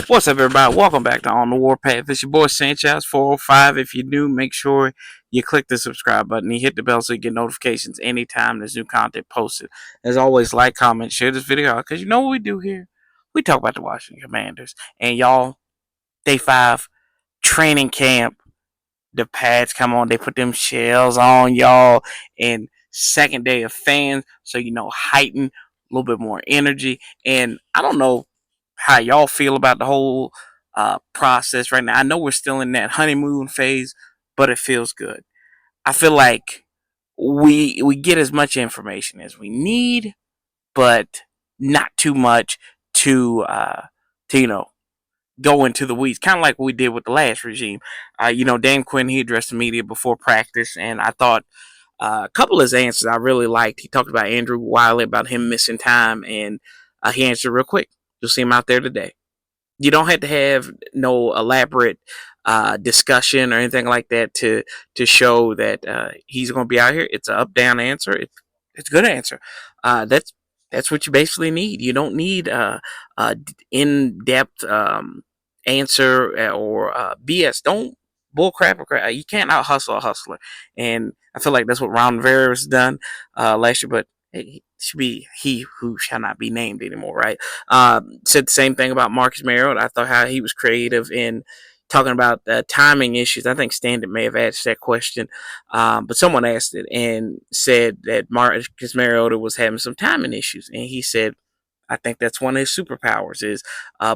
What's up, everybody? Welcome back to On the Warpath. It's your boy Sanchez 405. If you're new, make sure you click the subscribe button. You hit the bell so you get notifications anytime there's new content posted. As always, like, comment, share this video out because you know what we do here. We talk about the Washington Commanders. And y'all, day 5, training camp. The pads come on, they put them shells on, y'all. And second day of fans, so heighten a little bit more energy. And I don't know how y'all feel about the whole process right now. I know we're still in that honeymoon phase, but it feels good. I feel like we get as much information as we need, but not too much to go into the weeds, kind of like what we did with the last regime. Dan Quinn, he addressed the media before practice, and I thought a couple of his answers I really liked. He talked about Andrew Wiley, about him missing time, and he answered real quick. You'll see him out there today. You don't have to have no elaborate discussion or anything like that to show that he's going to be out here. It's an up down answer. It's a good answer. That's what you basically need. You don't need in depth answer or BS. Don't bull crap or crap. You can't out hustle a hustler, and I feel like that's what Ron Rivera's done last year. But it should be he who shall not be named anymore, right? Said the same thing about Marcus Mariota. I thought how he was creative in talking about timing issues. I think Standard may have asked that question, but someone asked it and said that Marcus Mariota was having some timing issues, and he said, I think that's one of his superpowers is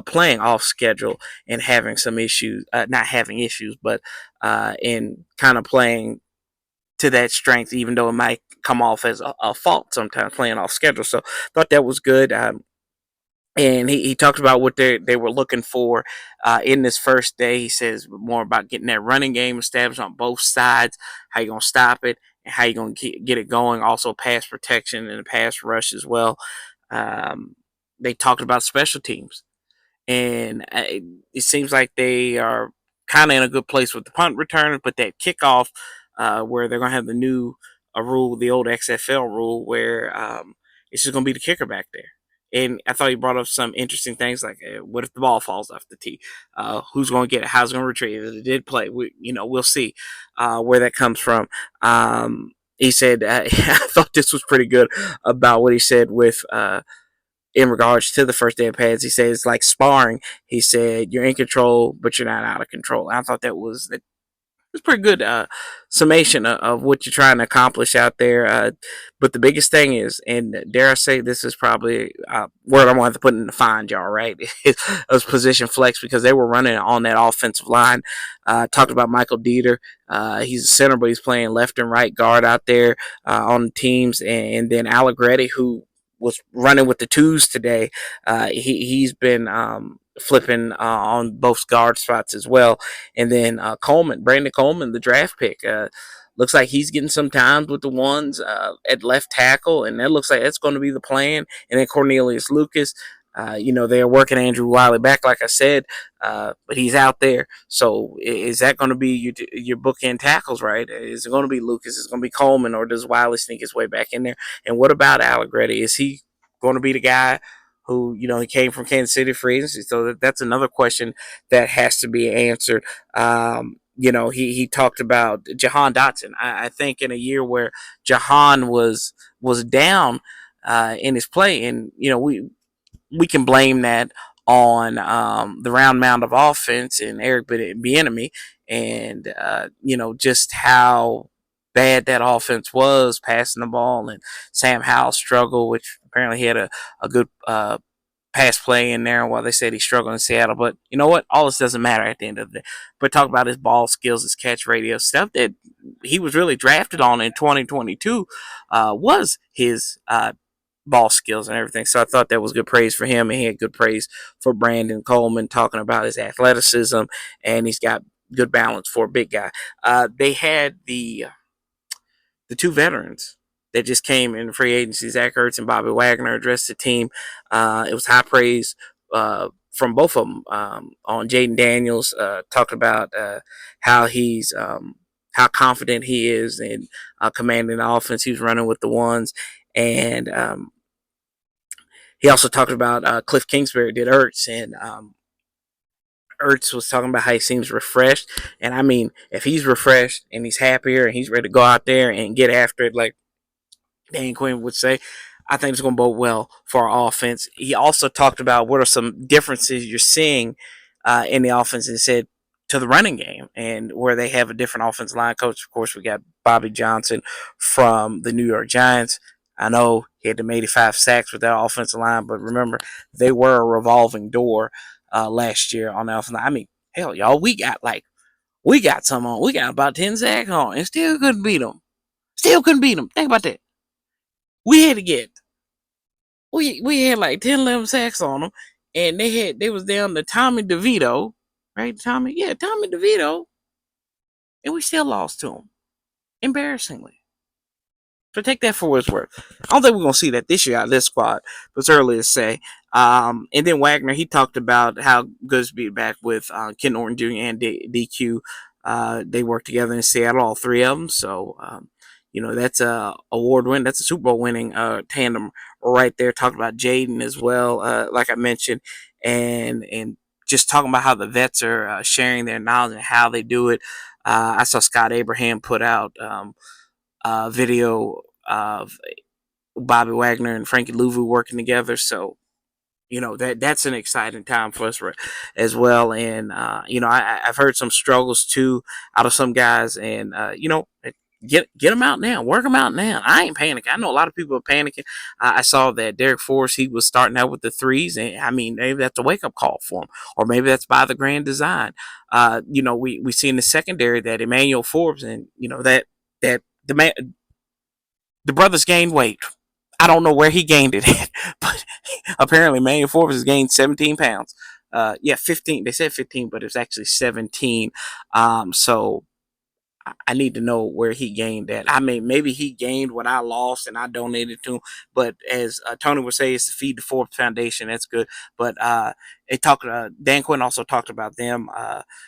playing off schedule and having some issues, not having issues, but in kind of playing to that strength, even though it might come off as a fault sometimes playing off schedule. So thought that was good. And he talked about what they were looking for in this first day. He says more about getting that running game established on both sides, how you going to stop it, and how you going to get it going. Also, pass protection and pass rush as well. They talked about special teams, and it seems like they are kind of in a good place with the punt return, but that kickoff where they're going to have the new rule, the old XFL rule, where it's just going to be the kicker back there. And I thought he brought up some interesting things like, what if the ball falls off the tee? Who's going to get it? How's it going to retrieve it? It did play. We'll see where that comes from. He said, I thought this was pretty good about what he said with in regards to the first day of pads. He said it's like sparring. He said you're in control, but you're not out of control. I thought that was pretty good summation of what you're trying to accomplish out there. But the biggest thing is, and dare I say, this is probably word I'm going to have to put in the find y'all, right? It was position flex because they were running on that offensive line. Talked about Michael Dieter. He's a center, but he's playing left and right guard out there on the teams. And then Allegretti, who was running with the twos today, he's been flipping on both guard spots as well. And then Brandon Coleman, the draft pick, looks like he's getting some times with the ones at left tackle, and that looks like that's going to be the plan. And then Cornelius Lucas, they're working Andrew Wiley back, like I said, but he's out there. So is that going to be your bookend tackles, right? Is it going to be Lucas? Is it going to be Coleman, or does Wiley sneak his way back in there? And what about Allegretti? Is he going to be the guy who, he came from Kansas City free agency? So that's another question that has to be answered. He talked about Jahan Dotson. I think in a year where Jahan was down in his play, and we can blame that on the round mound of offense and Eric Bieniemy, and just how bad that offense was passing the ball, and Sam Howell struggled, which apparently he had a good pass play in there while they said he struggled in Seattle. But you know what? All this doesn't matter at the end of the day. But talk about his ball skills, his catch radio, stuff that he was really drafted on in 2022 was his ball skills and everything. So I thought that was good praise for him, and he had good praise for Brandon Coleman, talking about his athleticism, and he's got good balance for a big guy. They had the two veterans that just came in free agency, Zach Ertz and Bobby Wagner, addressed the team. It was high praise from both of them. On Jayden Daniels, talked about how he's how confident he is in commanding the offense. He was running with the ones, and he also talked about Cliff Kingsbury did Ertz, and Ertz was talking about how he seems refreshed, and I mean, if he's refreshed and he's happier and he's ready to go out there and get after it, like Dan Quinn would say, I think it's going to bode well for our offense. He also talked about what are some differences you're seeing in the offense, and said to the running game and where they have a different offensive line coach. Of course, we got Bobby Johnson from the New York Giants. I know he had them 85 sacks with that offensive line, but remember, they were a revolving door last year on the offensive line. I mean, hell, y'all, we got some on. We got about 10 sacks on and still couldn't beat them. Still couldn't beat them. Think about that. We had to get we had like 10, 11 sacks on them, and they was down to Tommy DeVito, right? Tommy DeVito, and we still lost to him, embarrassingly. So take that for what it's worth. I don't think we're gonna see that this year out of this squad, but it's early to say. And then Wagner, he talked about how good to be back with Ken Norton Jr. and DQ. They work together in Seattle, all three of them. So that's a award win. That's a Super Bowl winning tandem right there. Talking about Jayden as well, like I mentioned, and just talking about how the vets are sharing their knowledge and how they do it. I saw Scott Abraham put out video of Bobby Wagner and Frankie Louvu working together. So that's an exciting time for us as well. And I've heard some struggles too out of some guys, and get them out now, work them out now. I ain't panicking. I know a lot of people are panicking. I saw that Derek Forrest, he was starting out with the threes, and I mean, maybe that's a wake up call for him, or maybe that's by the grand design. We see in the secondary that Emmanuel Forbes, and that the brothers gained weight. I don't know where he gained it at, but apparently Emmanuel Forbes has gained 17 pounds. 15. They said 15, but it was actually 17. So I need to know where he gained that. I mean, maybe he gained what I lost and I donated to him. But as Tony would say, it's to feed the Forbes Foundation. That's good. But Dan Quinn also talked about them,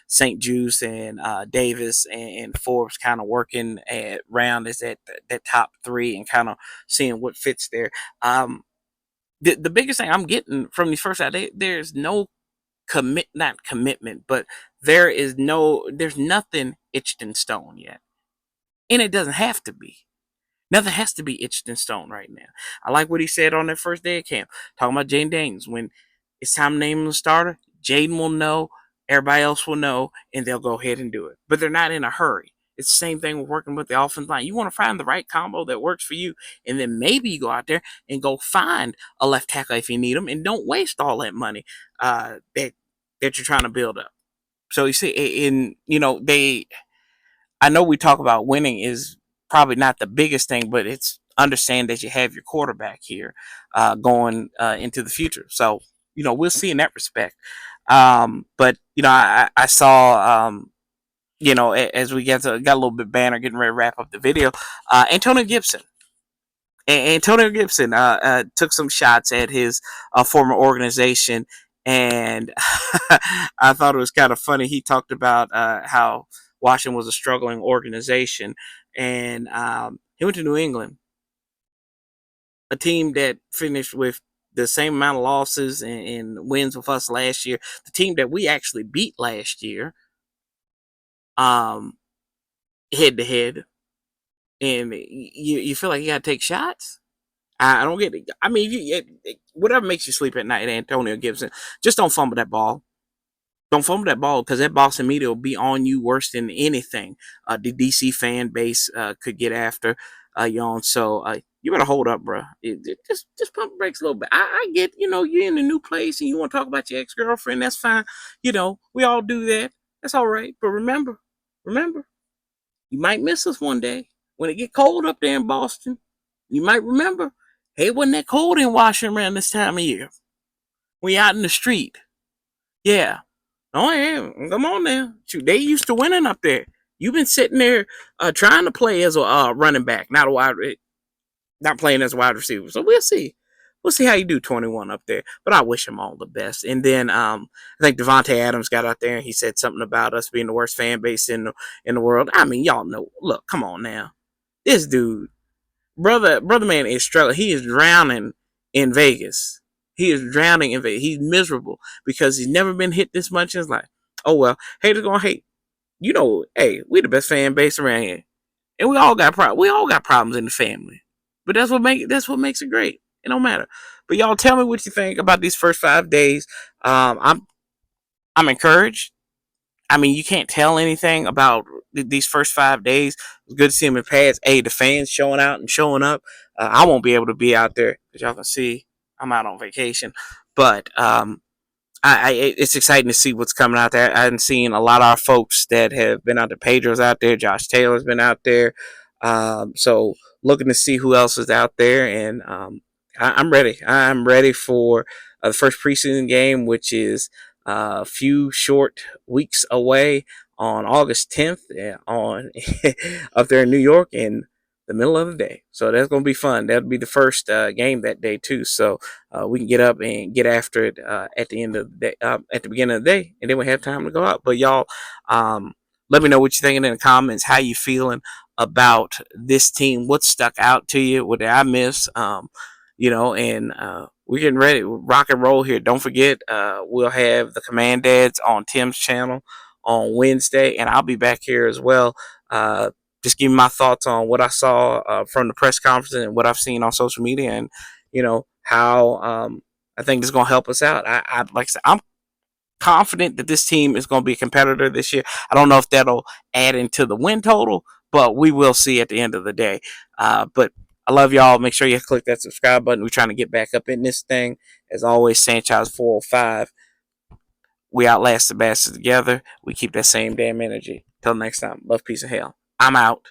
St. Juice and Davis and Forbes kind of working around as that top three and kind of seeing what fits there. The biggest thing I'm getting from these first out, there's no not commitment, but there's nothing etched in stone yet. And it doesn't have to be. Nothing has to be etched in stone right now. I like what he said on that first day of camp, talking about Jayden Daniels. When it's time to name him the starter, Jayden will know, everybody else will know, and they'll go ahead and do it. But they're not in a hurry. It's the same thing with working with the offensive line. You want to find the right combo that works for you, and then maybe you go out there and go find a left tackle if you need them, and don't waste all that money that you're trying to build up. So you see, I know we talk about winning is probably not the biggest thing, but it's understand that you have your quarterback here going into the future. So we'll see in that respect. But I saw as we got a little bit banner getting ready to wrap up the video. Antonio Gibson. Antonio Gibson took some shots at his former organization, and I thought it was kind of funny. He talked about how Washington was a struggling organization, and he went to New England, a team that finished with the same amount of losses and wins with us last year. The team that we actually beat last year, head to head, and you feel like you got to take shots. I don't get it. I mean, whatever makes you sleep at night, Antonio Gibson, just don't fumble that ball. Don't fumble that ball, because that Boston media will be on you worse than anything the DC fan base could get after you on. So you better hold up, bro. Just pump the brakes a little bit. I get, you're in a new place and you want to talk about your ex-girlfriend. That's fine. We all do that. That's all right. But remember, you might miss us one day when it get cold up there in Boston. You might remember, hey, it wasn't that cold in Washington around this time of year. We out in the street. Yeah. Oh, yeah. Come on now. Shoot, they used to winning up there. You've been sitting there trying to play as a running back, not playing as a wide receiver. So we'll see. We'll see how you do 21 up there. But I wish him all the best. And then I think Devontae Adams got out there and he said something about us being the worst fan base in the world. I mean, y'all know. Look, come on now. This dude, brother man is struggling. He is drowning in Vegas. He is drowning in Vegas. He's miserable because he's never been hit this much in his life. Oh well, haters gonna hate. You know, hey, we the best fan base around here, and we all got problems in the family, but that's what makes it great. It don't matter. But y'all, tell me what you think about these first 5 days. I'm encouraged. I mean, you can't tell anything about these first 5 days. It's good to see them in pads. Hey, the fans showing out and showing up. I won't be able to be out there because y'all can see I'm out on vacation, but it's exciting to see what's coming out there. I've seen a lot of our folks that have been out there. Pedro's out there. Josh Taylor's been out there. So looking to see who else is out there, and I'm ready. I'm ready for the first preseason game, which is a few short weeks away on August 10th, on up there in New York in the middle of the day. So that's going to be fun. That'll be the first game that day too. So we can get up and get after it at the end of the day, at the beginning of the day, and then we have time to go out. But y'all, let me know what you're thinking in the comments. How you feeling about this team? What stuck out to you? What did I miss? And we're getting ready, rock and roll here. Don't forget, we'll have the Command Dads on Tim's channel on Wednesday, and I'll be back here as well. Just giving my thoughts on what I saw from the press conference and what I've seen on social media, and how I think this is going to help us out. Like I said, I'm confident that this team is going to be a competitor this year. I don't know if that'll add into the win total, but we will see at the end of the day. But I love y'all. Make sure you click that subscribe button. We're trying to get back up in this thing. As always, Sanchez 405. We outlast the bastards together. We keep that same damn energy. Till next time. Love, peace, and hell. I'm out.